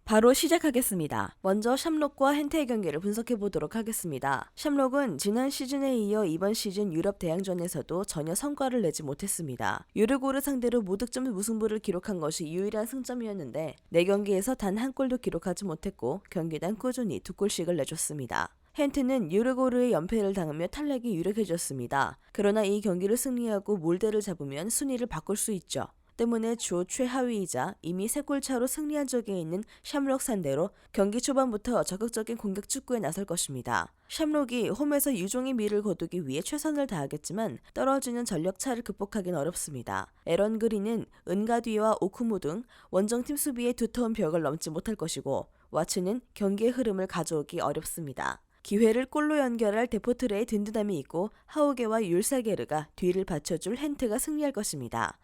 바로 시작하겠습니다. 먼저 샴록과 hente의 경기를 분석해 보도록 하겠습니다. 샴록은 지난 시즌에 이어 이번 시즌 유럽 대항전에서도 전혀 성과를 내지 못했습니다. 유르고를 상대로 무득점 무승부를 기록한 것이 유일한 승점이었는데 4경기에서 단 한 골도 기록하지 못했고 경기당 꾸준히 2골씩을 내줬습니다. hente는 유르고르의 연패를 당하며 탈락이 유력해졌습니다. 그러나 이 경기를 승리하고 몰대를 잡으면 순위를 바꿀 수 있죠. 때문에 조 최하위이자 이미 3골 차로 승리한 적이 있는 샴록 상대로 경기 초반부터 적극적인 공격 축구에 나설 것입니다. 샴록이 홈에서 유종의 미를 거두기 위해 최선을 다하겠지만 떨어지는 전력 차를 극복하기는 어렵습니다. 에런 그린은 은가뒤와 오쿠모 등 원정팀 수비의 두터운 벽을 넘지 못할 것이고 와츠는 경기의 흐름을 가져오기 어렵습니다. 기회를 골로 연결할 데포트레의 든든함이 있고 하우게와 율사게르가 뒤를 받쳐줄 hente가 승리할 것입니다.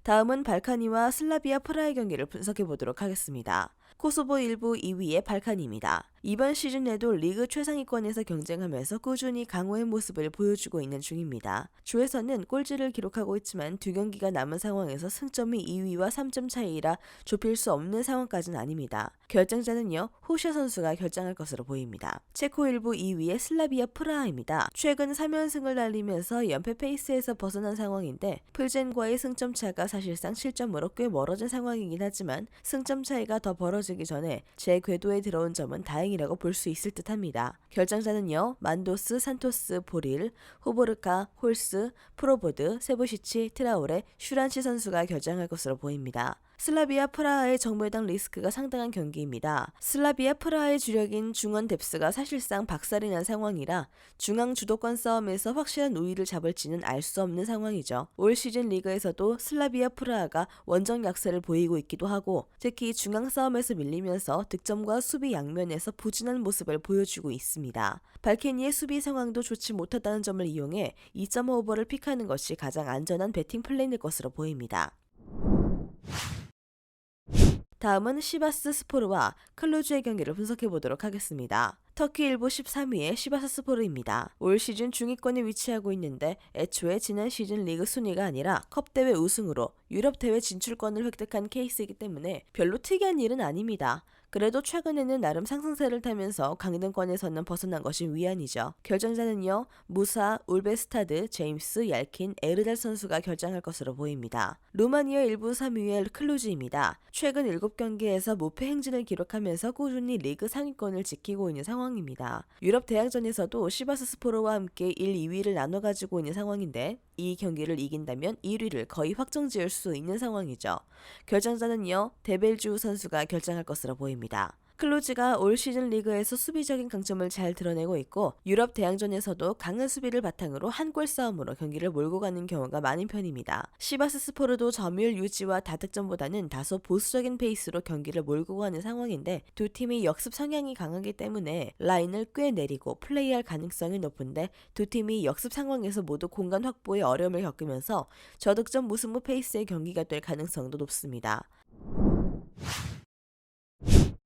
다음은 발카니와 슬라비아 프라하의 경기를 분석해 보도록 하겠습니다. 코소보 1부 2위의 발카니입니다. 이번 시즌에도 리그 최상위권에서 경쟁하면서 꾸준히 강호의 모습을 보여주고 있는 중입니다. 조에서는 골지를 기록하고 있지만 2경기가 남은 상황에서 승점이 2위와 3점 차이라 좁힐 수 없는 상황까지는 아닙니다. 결정자는요, 호샤 선수가 결정할 것으로 보입니다. 체코 1부 2위의 슬라비아 프라하입니다. 최근 3연승을 달리면서 연패 페이스에서 벗어난 상황인데 풀젠과의 승점 차가 사실상 7점으로 꽤 멀어진 상황이긴 하지만 승점 차이가 더 벌어지기 전에 제 궤도에 들어온 점은 다행이라고 볼 수 있을 듯합니다. 결정자는요, 만도스, 산토스, 보릴, 호보르카, 홀스, 프로보드, 세보시치, 트라오레, 슈란치 선수가 결정할 것으로 보입니다. 슬라비아 프라하의 정보해당 리스크가 상당한 경기입니다. 슬라비아 프라하의 주력인 중원 뎁스가 사실상 박살이 난 상황이라 중앙 주도권 싸움에서 확실한 우위를 잡을지는 알 수 없는 상황이죠. 올 시즌 리그에서도 슬라비아 프라하가 원정 약세를 보이고 있기도 하고 특히 중앙 싸움에서 밀리면서 득점과 수비 양면에서 부진한 모습을 보여주고 있습니다. 발케니의 수비 상황도 좋지 못하다는 점을 이용해 2.5오버를 픽하는 것이 가장 안전한 배팅 플레이일 것으로 보입니다. 다음은 시바스 스포르와 클루즈의 경기를 분석해 보도록 하겠습니다. 터키 일부 13위의 시바스 스포르입니다. 올 시즌 중위권에 위치하고 있는데 애초에 지난 시즌 리그 순위가 아니라 컵대회 우승으로 유럽 대회 진출권을 획득한 케이스이기 때문에 별로 특이한 일은 아닙니다. 그래도 최근에는 나름 상승세를 타면서 강등권에서는 벗어난 것이 위안이죠. 결정자는요, 무사, 울베스타드, 제임스, 얄킨, 에르달 선수가 결정할 것으로 보입니다. 루마니아 1부 3위의 클루즈입니다. 최근 7경기에서 무패 행진을 기록하면서 꾸준히 리그 상위권을 지키고 있는 상황입니다. 유럽 대항전에서도 시바스 스포르와 함께 1, 2위를 나눠 가지고 있는 상황인데 이 경기를 이긴다면 1위를 거의 확정지을 수 있는 상황이죠. 결정자는요, 데벨주 선수가 결정할 것으로 보입니다. 클루즈가 올 시즌 리그에서 수비적인 강점을 잘 드러내고 있고 유럽 대항전에서도 강한 수비를 바탕으로 한 골 싸움으로 경기를 몰고 가는 경우가 많은 편입니다. 시바스 스포르도 점유율 유지와 다득점보다는 다소 보수적인 페이스로 경기를 몰고 가는 상황인데 두 팀이 역습 성향이 강하기 때문에 라인을 꽤 내리고 플레이할 가능성이 높은데 두 팀이 역습 상황에서 모두 공간 확보에 어려움을 겪으면서 저득점 무승부 페이스의 경기가 될 가능성도 높습니다.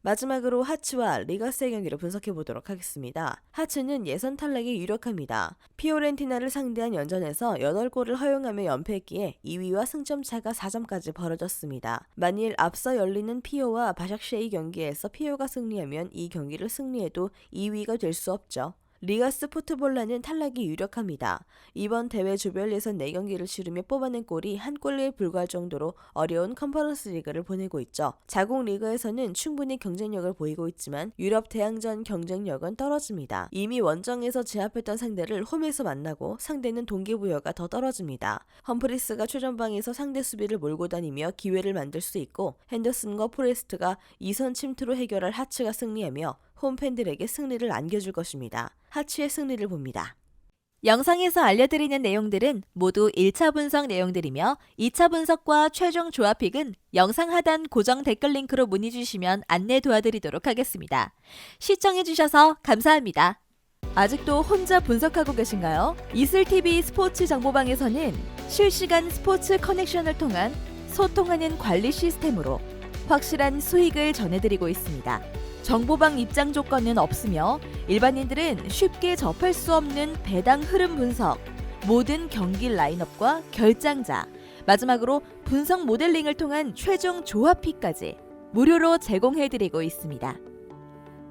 마지막으로 하츠와 리가스의 경기를 분석해 보도록 하겠습니다. 하츠는 예선 탈락이 유력합니다. 피오렌티나를 상대한 연전에서 8골을 허용하며 연패했기에 2위와 승점 차가 4점까지 벌어졌습니다. 만일 앞서 열리는 피오와 바샥쉐이 경기에서 피오가 승리하면 이 경기를 승리해도 2위가 될 수 없죠. 리가스 포트볼라는 탈락이 유력합니다. 이번 대회 조별 예선 4경기를 치르며 뽑아낸 골이 한 골에 불과할 정도로 어려운 컨퍼런스 리그를 보내고 있죠. 자국 리그에서는 충분히 경쟁력을 보이고 있지만 유럽 대항전 경쟁력은 떨어집니다. 이미 원정에서 제압했던 상대를 홈에서 만나고 상대는 동기부여가 더 떨어집니다. 험프리스가 최전방에서 상대 수비를 몰고 다니며 기회를 만들 수 있고 핸더슨과 포레스트가 2선 침투로 해결할 하츠가 승리하며 홈팬들에게 승리를 안겨줄 것입니다. 하츠의 승리를 봅니다. 영상에서 알려드리는 내용들은 모두 1차 분석 내용들이며 2차 분석과 최종 조합픽은 영상 하단 고정 댓글 링크로 문의 주시면 안내 도와드리도록 하겠습니다. 시청해주셔서 감사합니다. 아직도 혼자 분석하고 계신가요? 이슬TV 스포츠 정보방에서는 실시간 스포츠 커넥션을 통한 소통하는 관리 시스템으로 확실한 수익을 전해드리고 있습니다. 정보방 입장 조건은 없으며 일반인들은 쉽게 접할 수 없는 배당 흐름 분석, 모든 경기 라인업과 결장자, 마지막으로 분석 모델링을 통한 최종 조합비까지 무료로 제공해드리고 있습니다.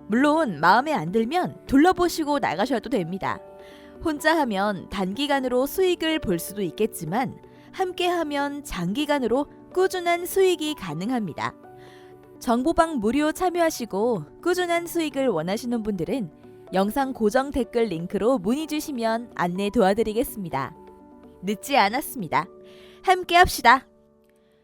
물론 마음에 안 들면 둘러보시고 나가셔도 됩니다. 혼자 하면 단기간으로 수익을 볼 수도 있겠지만 함께 하면 장기간으로 꾸준한 수익이 가능합니다. 정보방 무료 참여하시고 꾸준한 수익을 원하시는 분들은 영상 고정 댓글 링크로 문의 주시면 안내 도와드리겠습니다. 늦지 않았습니다. 함께 합시다.